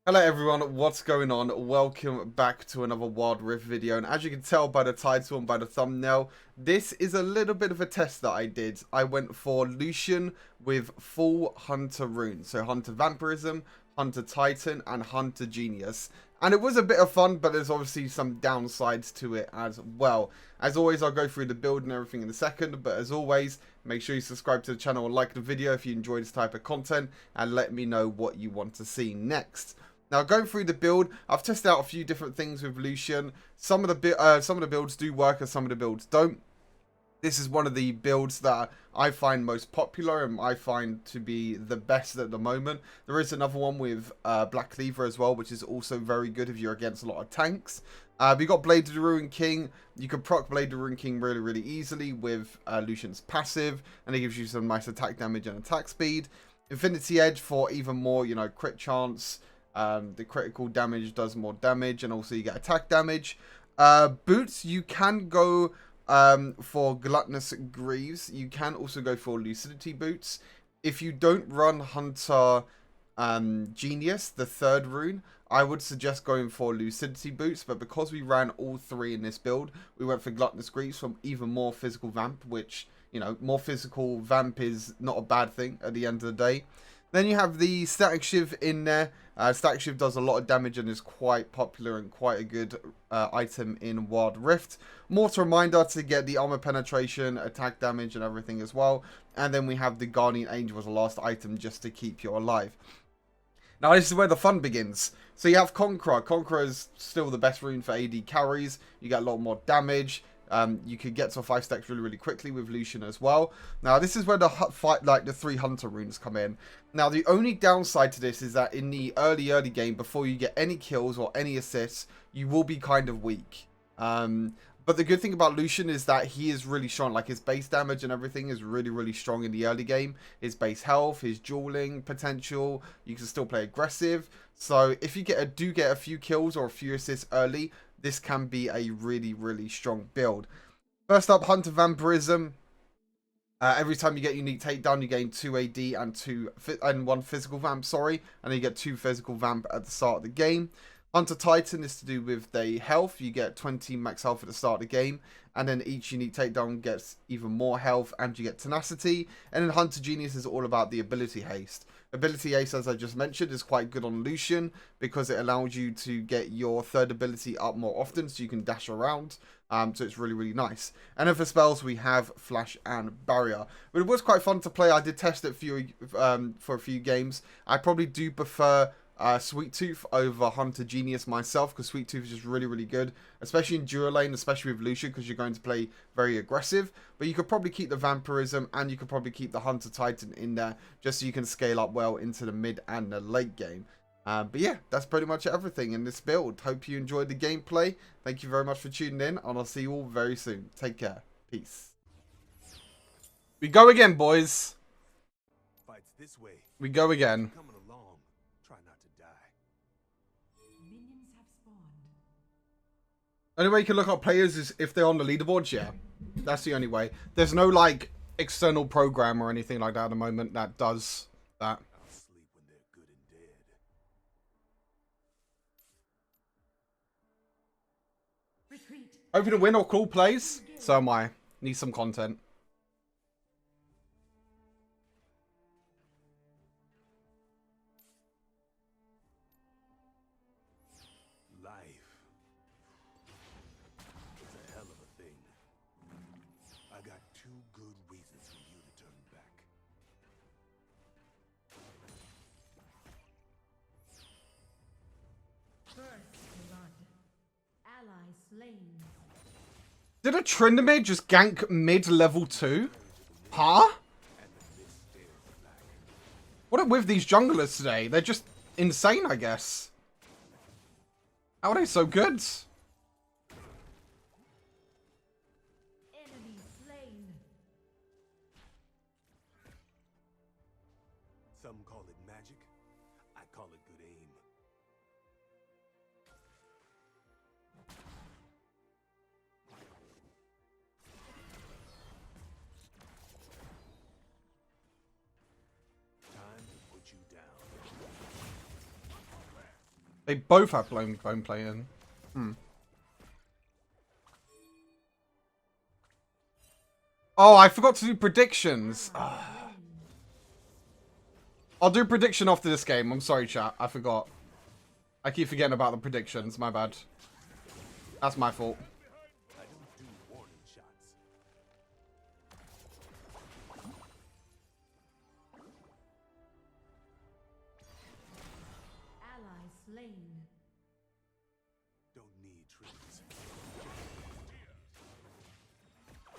Hello everyone, what's going on? Welcome back to another Wild Rift video, and as you can tell by the title and by the thumbnail, this is a little bit of a test that I did. I went for Lucian with full Hunter rune, so Hunter Vampirism, Hunter Titan, and Hunter Genius. And it was a bit of fun, but there's obviously some downsides to it as well. As always, I'll go through the build and everything in a second, but as always, make sure you subscribe to the channel and like the video if you enjoy this type of content, and let me know what you want to see next. Now, going through the build, I've tested out a few different things with Lucian. Some of the builds do work and some of the builds don't. This is one of the builds that I find most popular and I find to be the best at the moment. There is another one with Black Cleaver as well, which is also very good if you're against a lot of tanks. We got Blade of the Ruin King. You can proc Blade of the Ruin King really, really easily with Lucian's passive, and it gives you some nice attack damage and attack speed. Infinity Edge for even more, crit chance. The critical damage does more damage, and also you get attack damage. Boots, you can go for Gluttonous Greaves. You can also go for Lucidity Boots. If you don't run Hunter Genius, the third rune, I would suggest going for Lucidity Boots, but because we ran all three in this build, we went for Gluttonous Greaves from even more physical vamp, which, more physical vamp is not a bad thing at the end of the day. Then you have the Static Shiv in there. Static Shiv does a lot of damage and is quite popular and quite a good item in Wild Rift. Mortar Reminder to get the armor penetration, attack damage and everything as well. And then we have the Guardian Angel as the last item just to keep you alive. Now this is where the fun begins. So you have Conqueror. Conqueror is still the best rune for AD carries. You get a lot more damage. You could get to 5 stacks really, really quickly with Lucian as well. Now, this is where the the 3 Hunter runes come in. Now, the only downside to this is that in the early game, before you get any kills or any assists, you will be kind of weak. But the good thing about Lucian is that he is really strong. Like, his base damage and everything is really, really strong in the early game. His base health, his dueling potential, you can still play aggressive. So, if you do get a few kills or a few assists early, this can be a really, really strong build. First up, Hunter Vampirism. Every time you get unique takedown, you gain 2 AD and 1 physical vamp, and then you get 2 physical vamp at the start of the game. Hunter Titan is to do with the health. You get 20 max health at the start of the game, and then each unique takedown gets even more health, and you get tenacity. And then Hunter Genius is all about the ability haste. Ability haste, as I just mentioned, is quite good on Lucian because it allows you to get your third ability up more often, so you can dash around. So it's really, really nice. And then for spells, we have Flash and Barrier. But it was quite fun to play. I did test it for a few games. I probably do prefer Sweet Tooth over Hunter Genius myself, because Sweet Tooth is just really, really good, especially in dual lane, especially with Lucian, because you're going to play very aggressive. But you could probably keep the Vampirism, and you could probably keep the Hunter Titan in there, just so you can scale up well into the mid and the late game. But yeah, that's pretty much everything in this build. Hope you enjoyed the gameplay. Thank you very much for tuning in, and I'll see you all very soon. Take care. Peace. We go again, boys. Fights this way. We go again. Coming along. Try not to die. Minions have spawned. Only way you can look up players is if they're on the leaderboards, yeah. That's the only way. There's no, like, external program or anything like that at the moment that does that. I'll sleep when they're good and dead. Retreat. Hoping to win or cool plays. So am I. Need some content. Life. It's a hell of a thing. I got 2 good reasons for you to turn back. First blood. Ally slain. Did a Tryndamere just gank mid level 2? Huh? What are with these junglers today? They're just insane, I guess. How are they so good? Enemy slain. Some call it magic. I call it good aim. Time to put you down. They both have bone plate in. Hmm. Oh, I forgot to do predictions. I'll do prediction after this game. I'm sorry, chat. I forgot. I keep forgetting about the predictions. My bad. That's my fault. I don't do warning shots. Ally slain. Don't need triggers.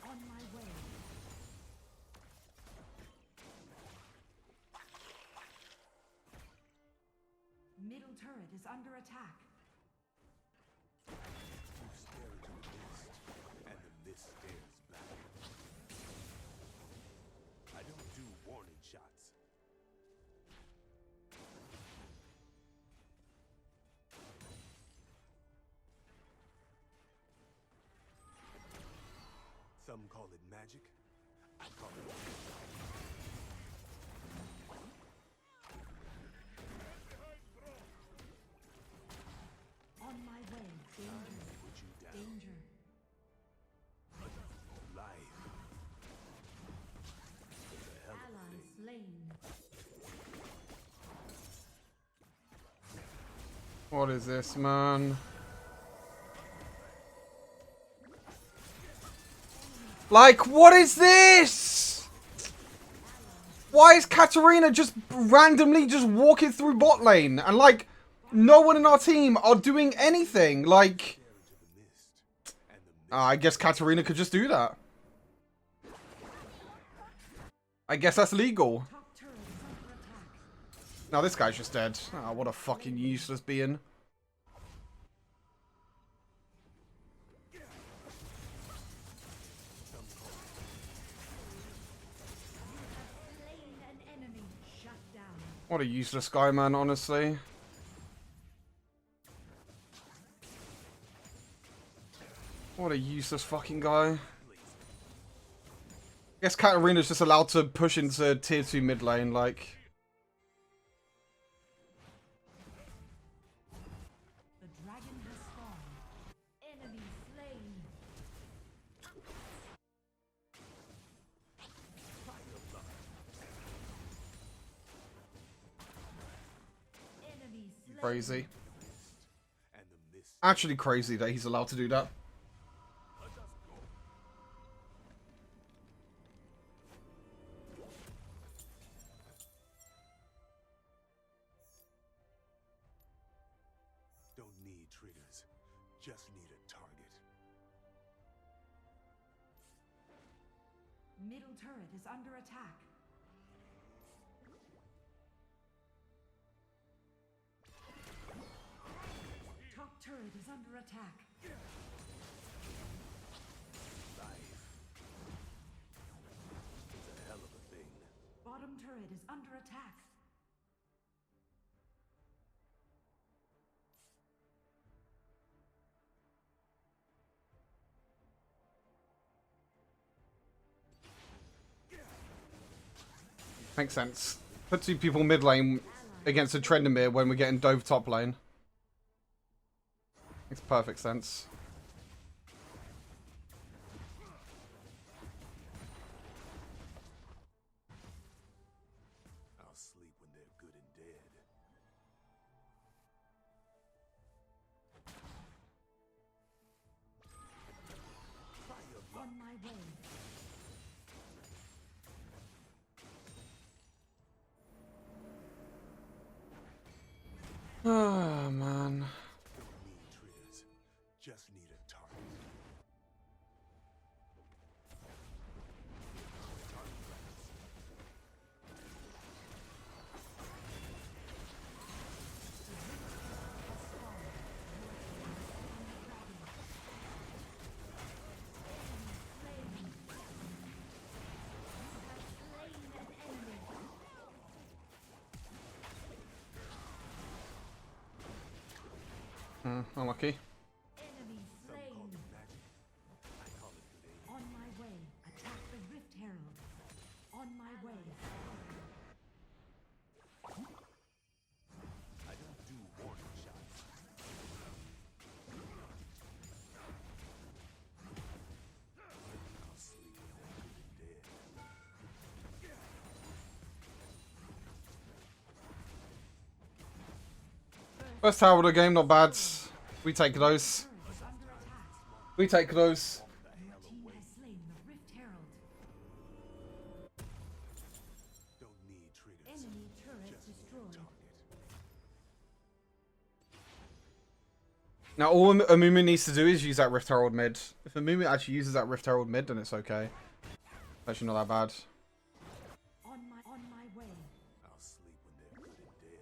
On my way. Middle turret is under attack. You stare into the mist, and the mist stares back. I don't do warning shots. Some call it magic. I call it On my way. Danger. put you down. Danger. Life. It's a hell of a Ally thing. slain. What is this, man? Like, what is this? Why is Katarina just randomly just walking through bot lane? And, like, no one in our team are doing anything. Like, Stare into the mist, and the mist I guess Katarina could just do that. I guess that's legal. Top turret is under attack. Now this guy's just dead. Ah, what a fucking useless being. Slain an enemy. Shut down. What a useless guy, man, honestly. What a useless fucking guy. I guess Katarina's just allowed to push into tier 2 mid lane, like... The dragon has spawned. Enemy slain. Enemy slain. Crazy. and the mist. Actually crazy that he's allowed to do that. Don't need triggers. Just need a target. Middle turret is under attack. Top turret is under attack. Life. It's a hell of a thing. Bottom turret is under attack. Makes sense. Put 2 people mid lane against a Trendemir when we're getting Dove top lane. Makes perfect sense. I'll sleep when they're good and dead. Try your luck. On my way. Ah, man. Don't need triggers. Just need a target. Unlucky. Enemy Some call slain. it magic. I call it good aim. On my way. Attack the Rift Herald. On my way. I don't do warning shots. First tower of the game, not bad. We take those. Turret is under attack. We take those. Your team has slain the Rift Herald. Don't need triggers. Enemy turret destroyed. Now, all Amumu needs to do is use that Rift Herald mid. If Amumu actually uses that Rift Herald mid, then it's okay. Actually, not that bad. On my way. I'll sleep when they're good and dead.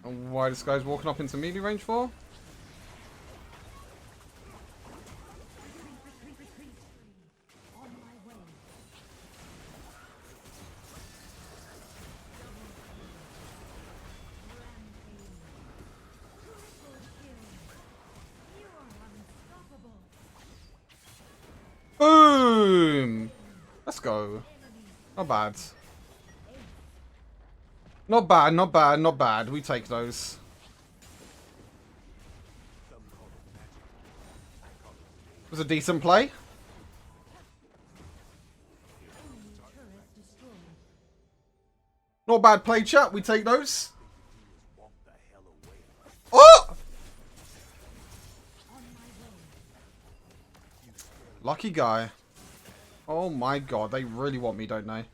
And why this guy's walking up into melee range for? Retreat. On my way. Boom! Let's go. Not bad. Not bad, not bad, not bad. We take those. Was a decent play. Not bad play, chat. We take those. Oh! Lucky guy. Oh my god, they really want me, don't they?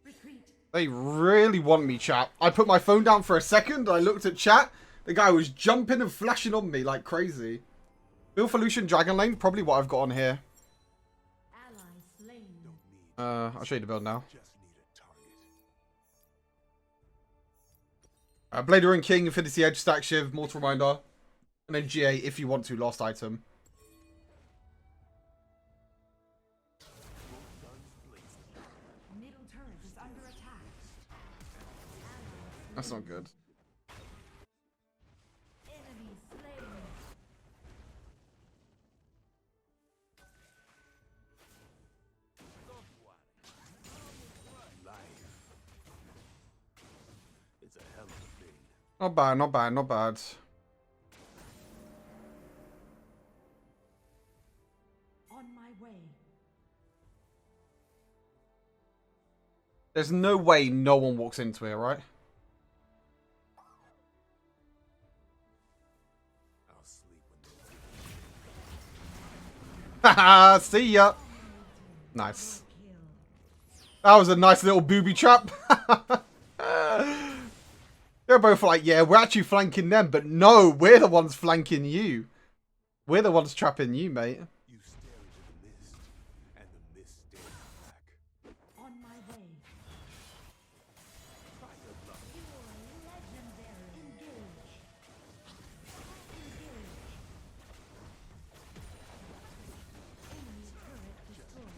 Retreat. They really want me, chat. I put my phone down for a second, I looked at chat. The guy was jumping and flashing on me like crazy. Build for Lucian Dragon Lane, probably what I've got on here. Ally slain. I'll show you the build now. Just need a target. Blade of Ruin King, Infinity Edge, Stack Shiv, Mortal Reminder. And then GA if you want to, last item. Middle turret is under attack. That's not good. Enemy slain. Life. It's a hell of a thing. Not bad, not bad, not bad. On my way. There's no way no one walks into here, right? I'll sleep when they're Haha, see ya. Nice. Kill. That was a nice little booby trap. They're both like, yeah, we're actually flanking them, but no, we're the ones flanking you. We're the ones trapping you, mate. You stare into the mist, and the mist stares back. On my way. Try your luck. You are legendary. Engage. Enemy turret destroyed.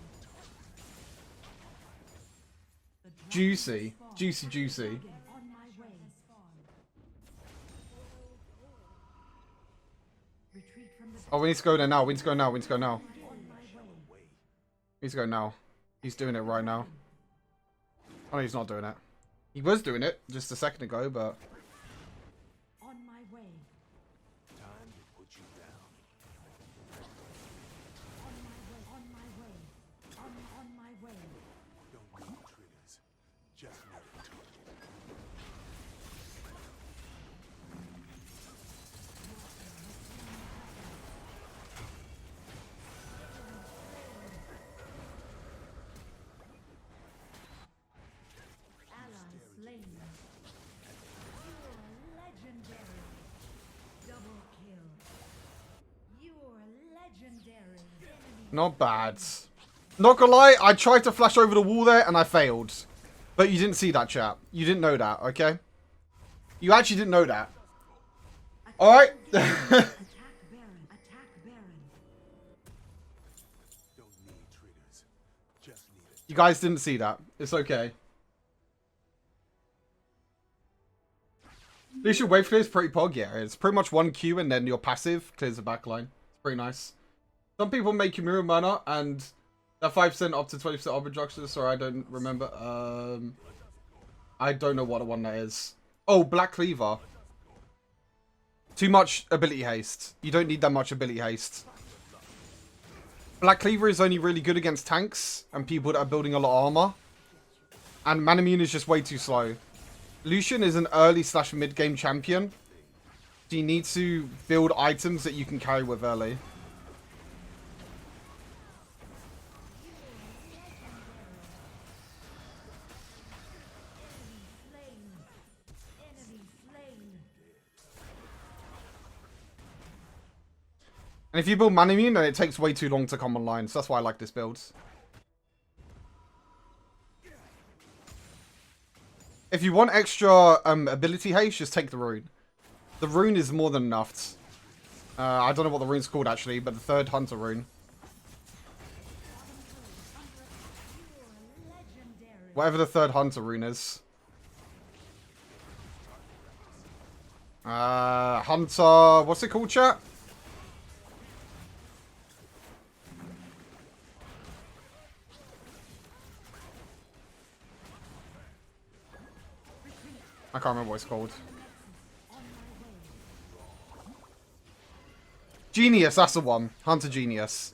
The dragon Juicy. has spawned. Juicy, juicy. On my way. Retreat from the Oh, we need to go there now. We need to go now. We need to go now. on my way. We need to go now. He's doing it right now. Oh, no, he's not doing it. He was doing it just a second ago, but... On my way. Time to put you down. On my way. On my way. On my way. Don't need triggers. Just need a target. Ally slain. You are legendary. Double kill. You are legendary. Enemy Not bad. Not gonna lie, I tried to flash over the wall there and I failed. But you didn't see that, chat. You didn't know that, okay? You actually didn't know that. Alright. attack Baron. Attack Baron. Don't need triggers. Just need a You guys didn't see that. It's okay. Lucian wave clear is pretty pog, yeah. It's pretty much 1Q and then your passive clears the backline. It's pretty nice. Some people make Kimura mana and that 5% up to 20% arbitrage. Sorry, I don't remember. I don't know what one that is. Oh, Black Cleaver. Too much ability haste. You don't need that much ability haste. Black Cleaver is only really good against tanks and people that are building a lot of armor. And Manamune is just way too slow. Lucian is an early / mid game champion. So you need to build items that you can carry with early. And if you build Manamune, then it takes way too long to come online. So that's why I like this build. If you want extra ability haste, just take the rune. The rune is more than enough. I don't know what the rune's called actually, but the third hunter rune. Whatever the third hunter rune is. Hunter... What's it called, chat? I can't remember what it's called. Genius, that's the one. Hunter Genius.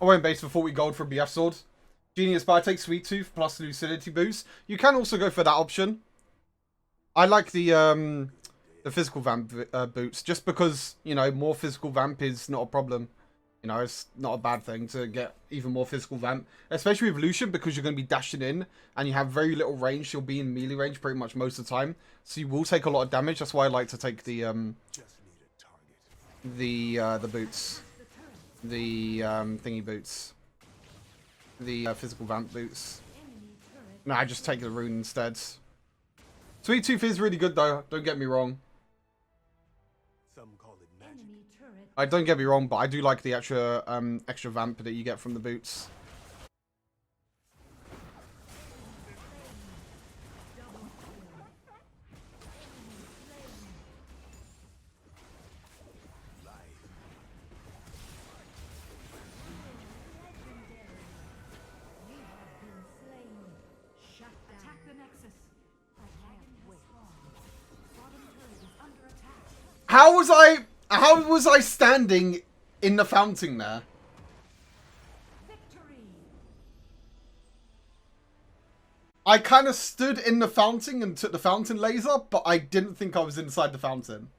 I went base for 40 gold for a BF sword. Genius, but I take Sweet Tooth plus Lucidity boost. You can also go for that option. I like the physical vamp boots, just because, you know, more physical vamp is not a problem. You know, it's not a bad thing to get even more physical vamp. Especially with Lucian, because you're going to be dashing in, and you have very little range. You'll be in melee range pretty much most of the time. So you will take a lot of damage. That's why I like to take the boots. The thingy boots. The physical vamp boots. No, I just take the rune instead. Sweet Tooth is really good though, don't get me wrong. Some call it magic. Don't get me wrong, but I do like the extra vamp that you get from the boots. How was I standing in the fountain there? I kind of stood in the fountain and took the fountain laser, but I didn't think I was inside the fountain.